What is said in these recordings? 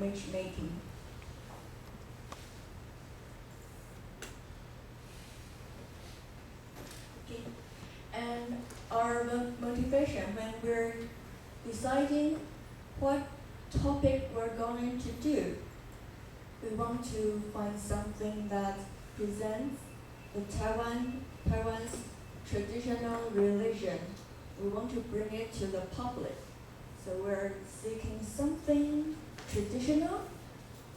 matchmaking. Okay. And our motivation when we're deciding what topic we're going to do, we want to find something that presents the Taiwan's traditional religion. We want to bring it to the public. So we're seeking something traditional,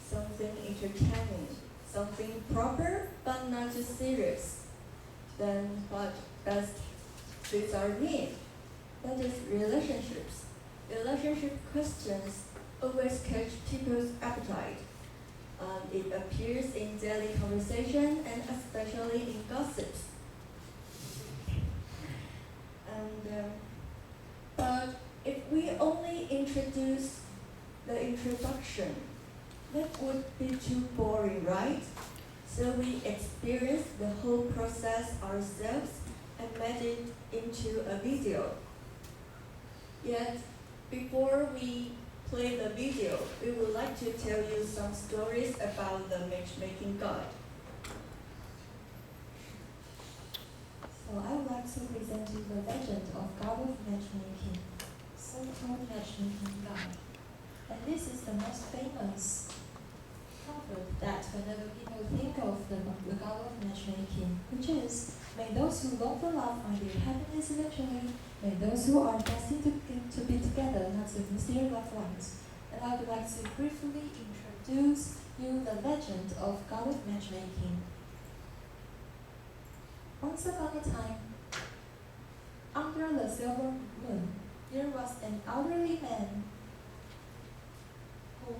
something entertaining, something proper but not too serious. Then what best fits our need? That is relationships. Relationship questions always catch people's appetite. It appears in daily conversation and especially in gossips. But if we only introduce the introduction, that would be too boring, right? So we experience the whole process ourselves and made it into a video. Yet, before we play the video, we would like to tell you some stories about the matchmaking god. So I would like to present you the legend of God of Matchmaking, so-called matchmaking god. And this is the most famous comfort that whenever people think of the god of matchmaking, which is, may those who long for love find their happiness eventually, may those who are destined to be together not to miss their loved ones. And I would like to briefly introduce you the legend of god of matchmaking. Once upon a time, under the silver moon, there was an elderly man who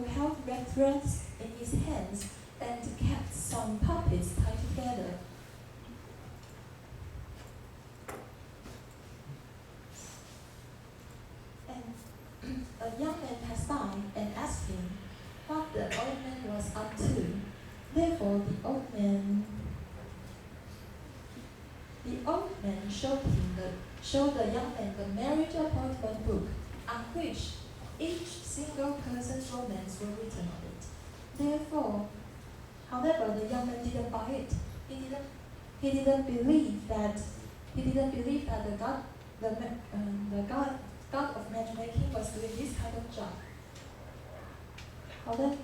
held red threads in his hands and kept some puppets tied together. And a young man passed by and asked him what the old man was up to. Therefore, the old man showed the young man the marriage appointment book, on which each single person's romance were written on it. Therefore, however, the young man didn't buy it. He didn't believe that the god of matchmaking was doing this kind of job. However,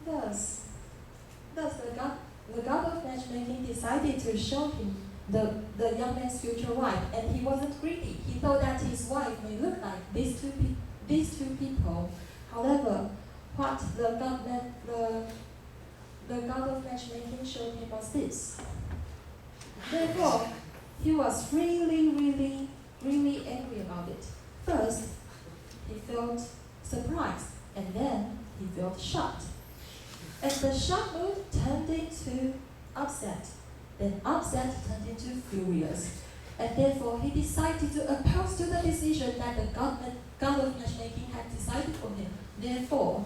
Thus, the god of matchmaking decided to show him the young man's future wife, and he wasn't greedy. He thought that his wife may look like these two people. However, what the god of matchmaking showed him was this. Therefore, he was really angry about it. First, he felt surprised, and then he felt shocked. And the shocked mood turned into upset. Then upset turned into furious. And therefore he decided to oppose to the decision that the god of matchmaking had decided for him. Therefore,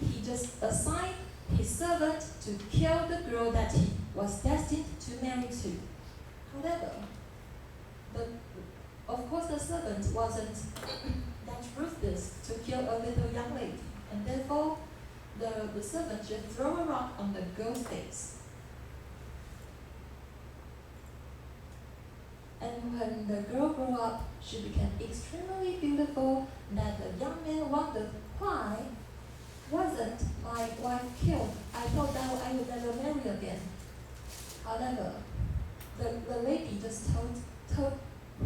he just assigned his servant to kill the girl that he was destined to marry to. However, of course the servant wasn't that ruthless to kill a little young lady. And therefore, the servant just threw a rock on the girl's face. And when the girl grew up, she became extremely beautiful, that the young man wondered, why wasn't my wife killed? I thought that I would never marry again. However, the lady just told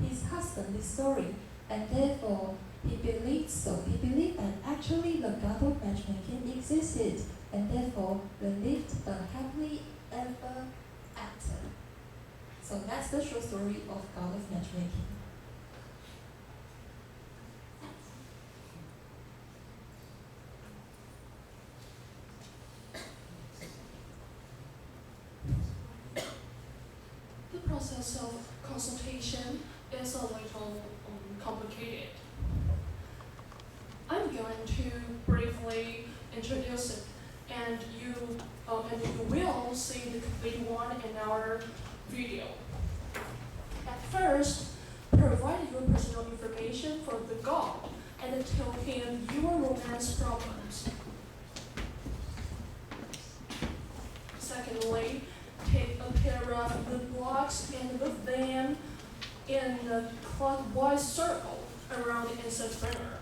his husband this story, and therefore he believed so. He believed that actually the god of matchmaking existed, and therefore they lived a happily ever after. So that's the short story of god of matchmaking. The process of consultation is a little complicated. I'm going to briefly introduce it, and you will see the complete one in our video. At first, provide your personal information for the god and tell him your romance problems. Secondly, take a pair of the blocks and move them in a clockwise circle around the incense burner.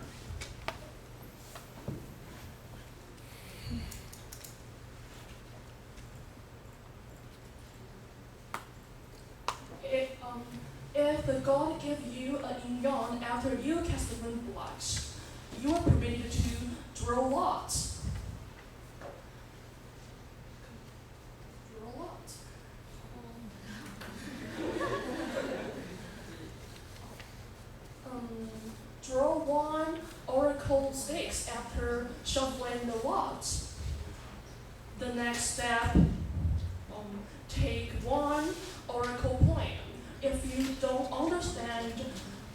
If the god gives you a yin-yang after you cast the moon blocks, you are permitted to draw lots. Draw lots. Draw one oracle sticks after shuffling the lots. The next step, take one oracle point. If you don't understand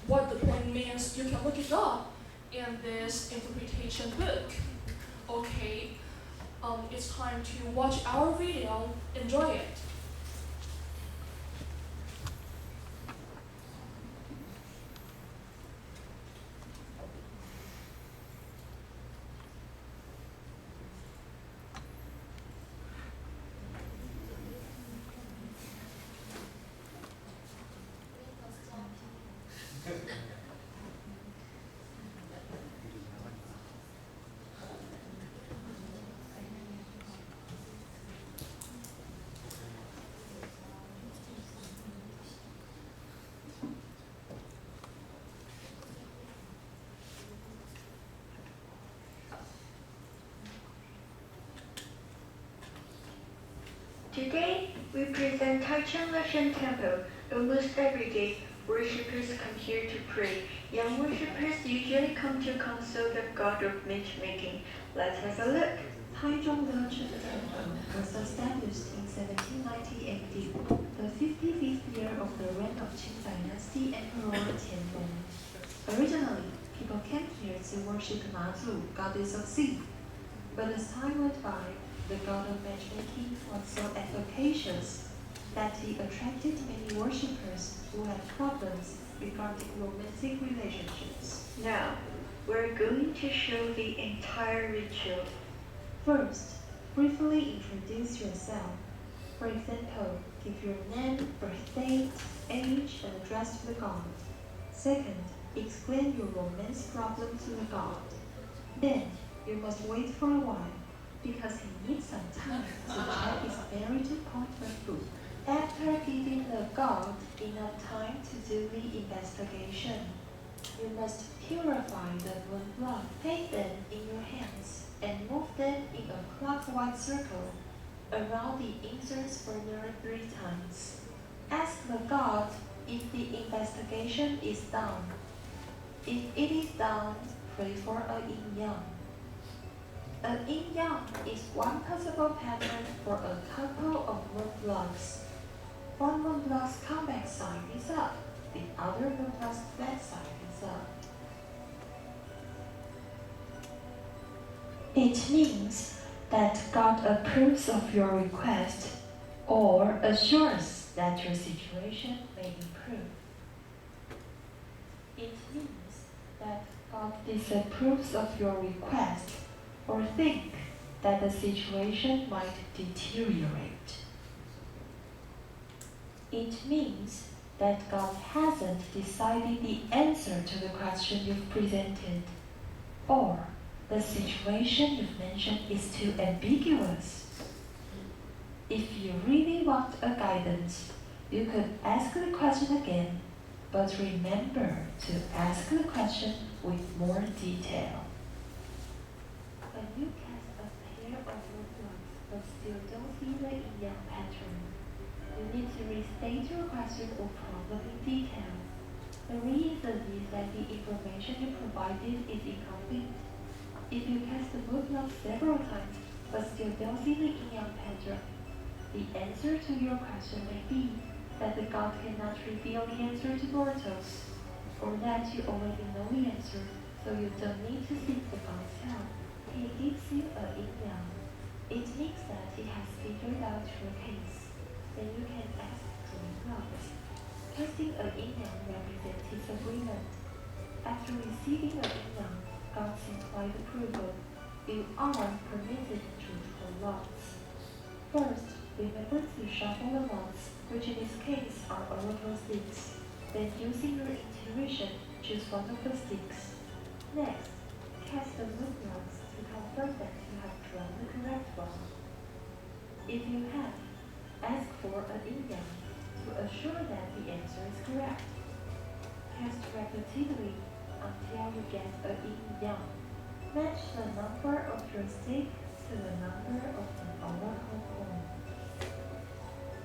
what the point means, you can look it up in this interpretation book. Okay, it's time to watch our video. Enjoy it. Today, we present Taichung Leshan Temple. Almost every day, worshippers come here to pray. Young worshippers usually come to console the god of matchmaking. Let's have a look. Taichung Leshan Temple was established in 1790 AD, the 55th year of the reign of Qing Dynasty Emperor Tianlong. Originally, people came here to worship Mazu, goddess of sea. But as time went by, the god of matchmaking was so efficacious that he attracted many worshippers who had problems regarding romantic relationships. Now, we're going to show the entire ritual. First, briefly introduce yourself. For example, give your name, birth date, age, and address to the god. Second, explain your romance problem to the god. Then, you must wait for a while, because he needs some time to check his narrative point of view. After giving the god enough time to do the investigation, you must purify the moon blood. Take them in your hands and move them in a clockwise circle around the incense burner 3 times. Ask the god if the investigation is done. If it is done, pray for a yin-yang. A yin-yang is one possible pattern for a couple of moon blocks. One moon block's convex side is up, the other moon block's flat side is up. It means that God approves of your request or assures that your situation may improve. It means that God disapproves of your request or think that the situation might deteriorate. It means that God hasn't decided the answer to the question you've presented, or the situation you've mentioned is too ambiguous. If you really want a guidance, you could ask the question again, but remember to ask the question with more detail. When you cast a pair of moon blocks but still don't see the yin-yang pattern, you need to restate your question or problem in detail. The reason is that the information you provided is incomplete. If you cast the moon block several times but still don't see the yin-yang pattern, the answer to your question may be that the god cannot reveal the answer to mortals, or that you already know the answer, so you don't need to seek the god's help. He gives you a yin-yang. It means that he has figured out your case. Then you can ask to using a yin-yang represents his agreement. After receiving a yin-yang, God's implied approval, you are permitted to draw lots. First, remember to shuffle the lots, which in this case are oracle sticks. Then using your intuition, choose one of the sticks. Next, cast the moon rocks to confirm that you have drawn the correct one. If you have, ask for a yin-yang to assure that the answer is correct. Cast repeatedly until you get a yin-yang. Match the number of your stick to the number of the oracle coin.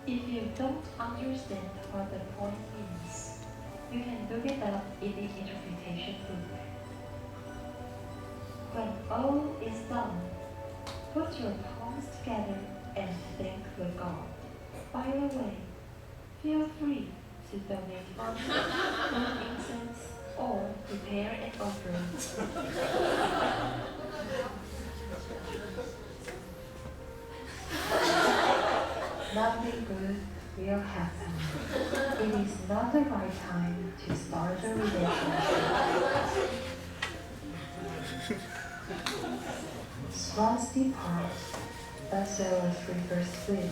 If you don't understand what the point means, you can look it up in the interpretation book. When all is done, put your palms together and thank the God. By the way, feel free to donate money, burn incense, or prepare an offering. Nothing good will happen. It is not the right time to start a relationship. Swans depart, as well as rivers split.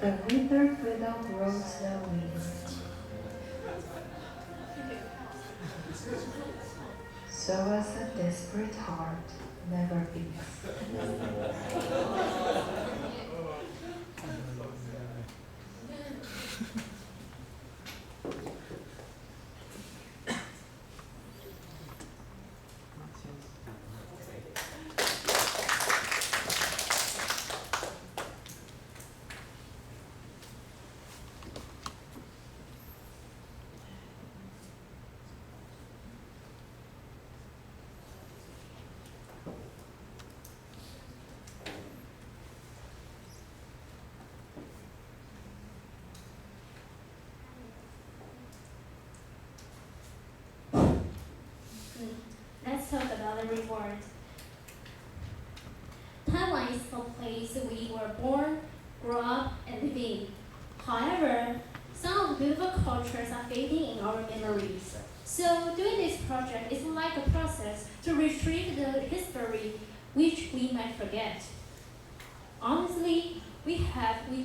The withered widow grows no wind. So as a desperate heart never beats. Let's talk about the reward. Taiwan is a place we were born, grew up, and live in. However, some of the beautiful cultures are fading in our memories. So doing this project is like a process to retrieve the history which we might forget. Honestly, we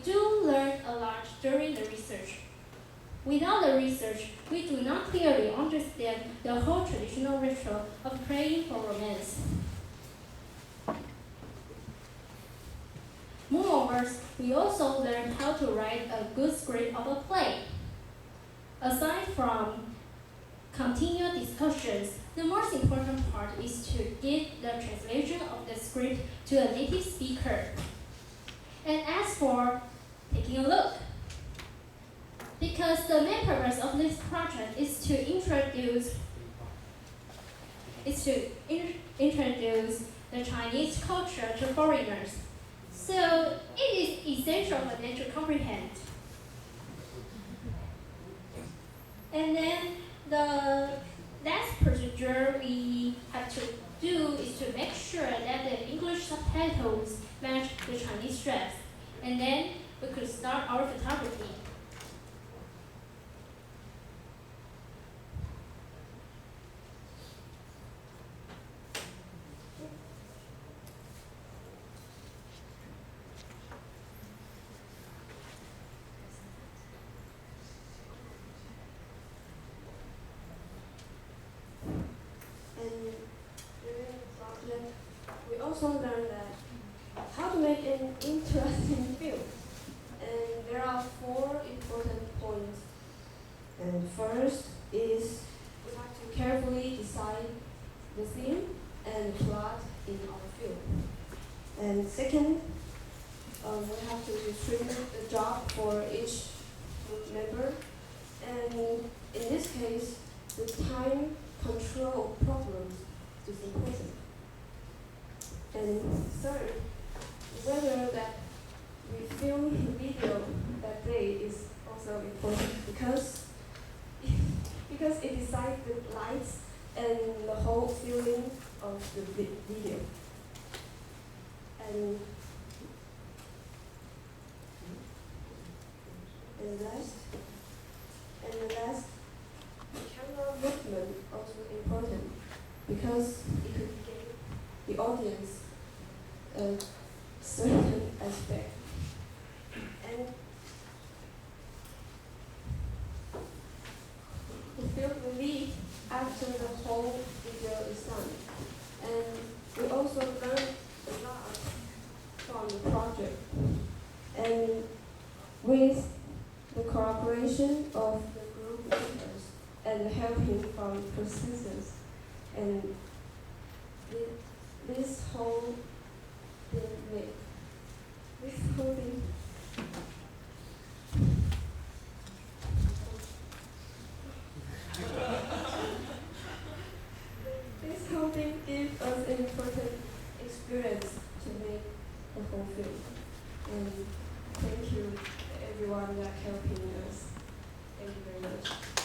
do learn a lot during the research. Without the research, we do not clearly understand the whole traditional ritual of praying for romance. Moreover, we also learn how to write a good script of a play. Aside from continual discussions, the most important part is to get the translation of the script to a native speaker. And as for taking a look, because the main purpose of this project is to introduce the Chinese culture to foreigners. So it is essential for them to comprehend. And then the last procedure we have to do is to make sure that the English subtitles match the Chinese dress. And then we could start our photography. And during the project, we also learned that how to make an interesting film. And there are 4 important points. And first is we have to carefully decide the theme and plot in our film. And second, we have to distribute the job for each group member. And in this case, the time control problems is important. And third, whether that we film the video that day is also important because it decides the lights and the whole feeling of the video. And a certain aspect. And we feel relieved after the whole video is done. And we also learned a lot from the project. And with the cooperation of the group members and helping from persistence, and this whole thing this whole thing gives us an important experience to make the whole film. And thank you everyone that helping us. Thank you very much.